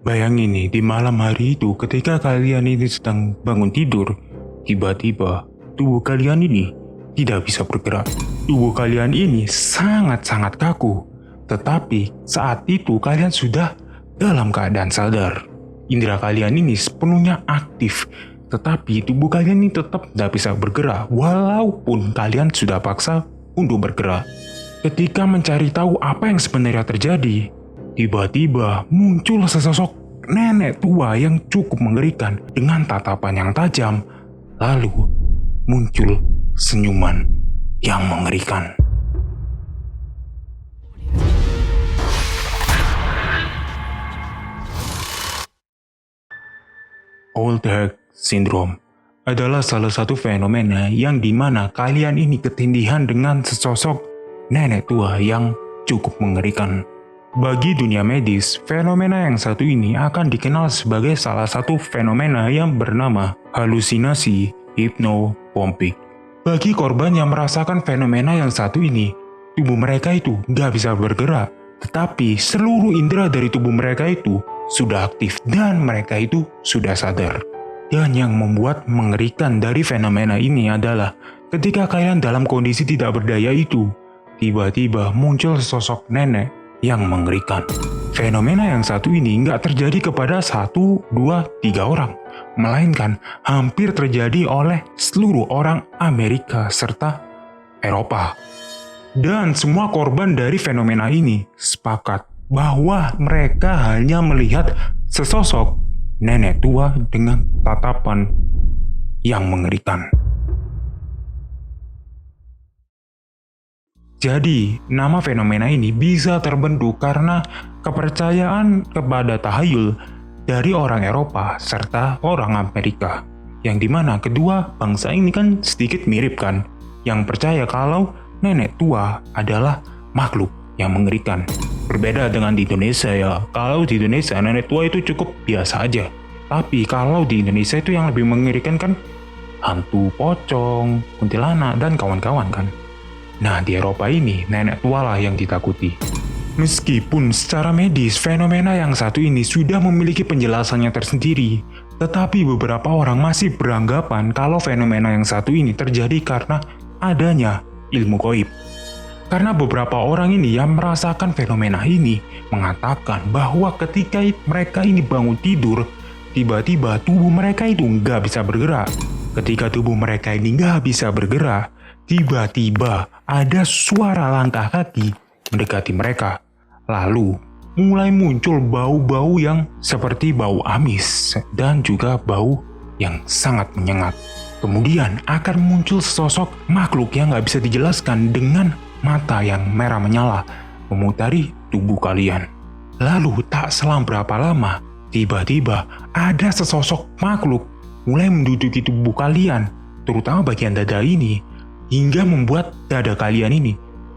Bayangin nih, di malam hari itu ketika kalian ini sedang bangun tidur, tiba-tiba tubuh kalian ini tidak bisa bergerak. Tubuh kalian ini sangat-sangat kaku. Tetapi saat itu kalian sudah dalam keadaan sadar. Indera kalian ini sepenuhnya aktif. Tetapi tubuh kalian ini tetap tidak bisa bergerak walaupun kalian sudah paksa untuk bergerak. Ketika mencari tahu apa yang sebenarnya terjadi, tiba-tiba muncul sesosok nenek tua yang cukup mengerikan dengan tatapan yang tajam. Lalu muncul senyuman yang mengerikan. Old Hag Syndrome adalah salah satu fenomena yang dimana kalian ini ketindihan dengan sesosok nenek tua yang cukup mengerikan. Bagi dunia medis, fenomena yang satu ini akan dikenal sebagai salah satu fenomena yang bernama halusinasi hipnopompik. Bagi korban yang merasakan fenomena yang satu ini, tubuh mereka itu nggak bisa bergerak, tetapi seluruh indera dari tubuh mereka itu sudah aktif dan mereka itu sudah sadar. Dan yang membuat mengerikan dari fenomena ini adalah ketika kalian dalam kondisi tidak berdaya itu, tiba-tiba muncul sosok nenek yang mengerikan. Fenomena yang satu ini nggak terjadi kepada 1, 2, 3 orang, melainkan hampir terjadi oleh seluruh orang Amerika serta Eropa. Dan semua korban dari fenomena ini sepakat bahwa mereka hanya melihat sesosok nenek tua dengan tatapan yang mengerikan. Jadi, nama fenomena ini bisa terbentuk karena kepercayaan kepada tahayul dari orang Eropa serta orang Amerika. Yang dimana kedua bangsa ini kan sedikit mirip kan, yang percaya kalau nenek tua adalah makhluk yang mengerikan. Berbeda dengan di Indonesia ya, kalau di Indonesia nenek tua itu cukup biasa aja. Tapi kalau di Indonesia itu yang lebih mengerikan kan hantu pocong, kuntilanak, dan kawan-kawan kan. Nah di Eropa ini nenek tua lah yang ditakuti. Meskipun secara medis fenomena yang satu ini sudah memiliki penjelasannya tersendiri, tetapi beberapa orang masih beranggapan kalau fenomena yang satu ini terjadi karena adanya ilmu gaib. Karena beberapa orang ini yang merasakan fenomena ini mengatakan bahwa ketika mereka ini bangun tidur, tiba-tiba tubuh mereka itu nggak bisa bergerak. Ketika tubuh mereka ini nggak bisa bergerak, tiba-tiba ada suara langkah kaki mendekati mereka. Lalu mulai muncul bau-bau yang seperti bau amis dan juga bau yang sangat menyengat. Kemudian akan muncul sosok makhluk yang nggak bisa dijelaskan dengan mata yang merah menyala memutari tubuh kalian. Lalu tak selang berapa lama, tiba-tiba ada sesosok makhluk mulai menduduki tubuh kalian, terutama bagian dada ini, hingga membuat dada kalian ini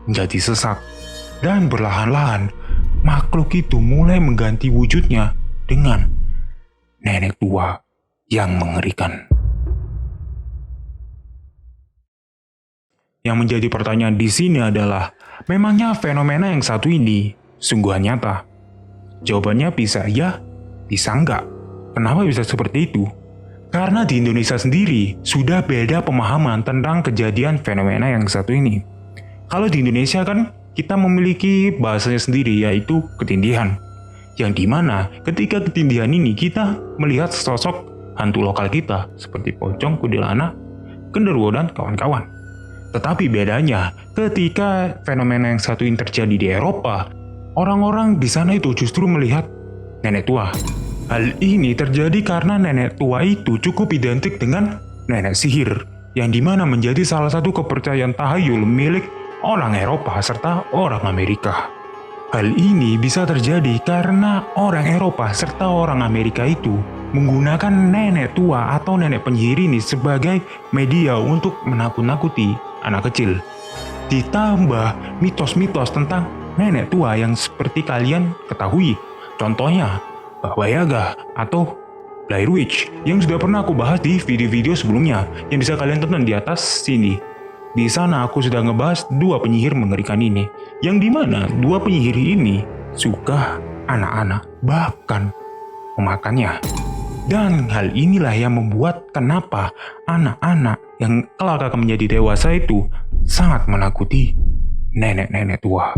menjadi sesak. Dan perlahan-lahan, makhluk itu mulai mengganti wujudnya dengan nenek tua yang mengerikan. Yang menjadi pertanyaan di sini adalah, memangnya fenomena yang satu ini sungguh nyata? Jawabannya bisa ya, bisa enggak. Kenapa bisa seperti itu? Karena di Indonesia sendiri sudah beda pemahaman tentang kejadian fenomena yang satu ini. Kalau di Indonesia kan kita memiliki bahasanya sendiri, yaitu ketindihan. Yang dimana ketika ketindihan ini kita melihat sosok hantu lokal kita seperti pocong, kuntilanak, genderuwo, dan kawan-kawan. Tetapi bedanya, ketika fenomena yang satu ini terjadi di Eropa, orang-orang di sana itu justru melihat nenek tua. Hal ini terjadi karena nenek tua itu cukup identik dengan nenek sihir, yang dimana menjadi salah satu kepercayaan tahayul milik orang Eropa serta orang Amerika. Hal ini bisa terjadi karena orang Eropa serta orang Amerika itu menggunakan nenek tua atau nenek penyihir ini sebagai media untuk menakut-nakuti anak kecil. Ditambah mitos-mitos tentang nenek tua yang seperti kalian ketahui. Contohnya, Baba Yaga atau Blair Witch yang sudah pernah aku bahas di video-video sebelumnya yang bisa kalian tonton di atas sini. Di sana aku sudah ngebahas 2 penyihir mengerikan ini, yang dimana 2 penyihir ini suka anak-anak, bahkan memakannya. Dan hal inilah yang membuat kenapa anak-anak yang kelak akan menjadi dewasa itu sangat menakuti nenek-nenek tua.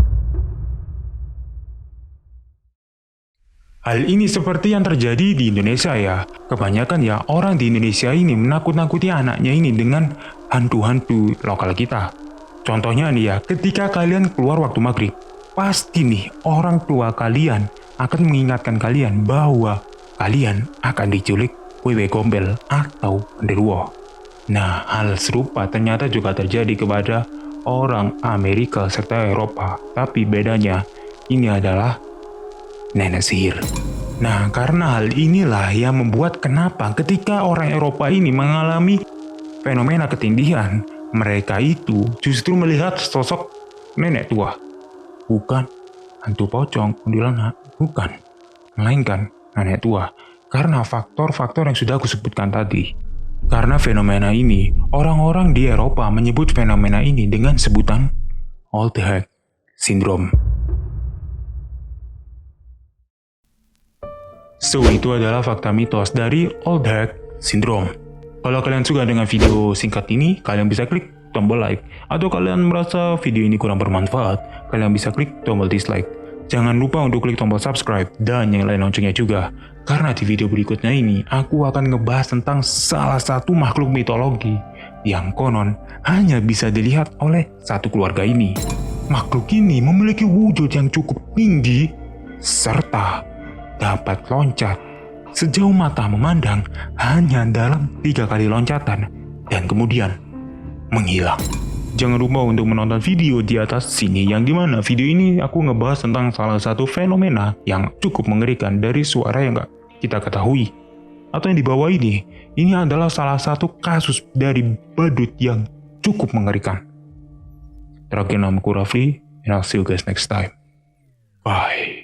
Hal ini seperti yang terjadi di Indonesia ya. Kebanyakan ya orang di Indonesia ini menakut-nakuti anaknya ini dengan hantu-hantu lokal kita. Contohnya nih ya, ketika kalian keluar waktu maghrib, pasti nih orang tua kalian akan mengingatkan kalian bahwa kalian akan diculik wewe gombel atau genderuwo. Nah, hal serupa ternyata juga terjadi kepada orang Amerika serta Eropa. Tapi bedanya, ini adalah nenek sihir. Nah, karena hal inilah yang membuat kenapa ketika orang Eropa ini mengalami fenomena ketindihan, mereka itu justru melihat sosok nenek tua. Bukan hantu pocong, kuntilanak, bukan. Melainkan nenek tua. Karena faktor-faktor yang sudah aku sebutkan tadi. Karena fenomena ini, orang-orang di Eropa menyebut fenomena ini dengan sebutan Old Hag Syndrome. So, itu adalah fakta mitos dari Old Hag Syndrome. Kalau kalian suka dengan video singkat ini, kalian bisa klik tombol like. Atau kalian merasa video ini kurang bermanfaat, kalian bisa klik tombol dislike. Jangan lupa untuk klik tombol subscribe dan nyalain loncengnya juga. Karena di video berikutnya ini, aku akan ngebahas tentang salah satu makhluk mitologi yang konon hanya bisa dilihat oleh satu keluarga ini. Makhluk ini memiliki wujud yang cukup tinggi serta dapat loncat sejauh mata memandang hanya dalam 3 kali loncatan dan kemudian menghilang. Jangan lupa untuk menonton video di atas sini yang dimana video ini aku ngebahas tentang salah satu fenomena yang cukup mengerikan dari suara yang gak kita ketahui. Atau yang di bawah ini adalah salah satu kasus dari badut yang cukup mengerikan. Terakhir, namaku Rafli, and I'll see you guys next time. Bye.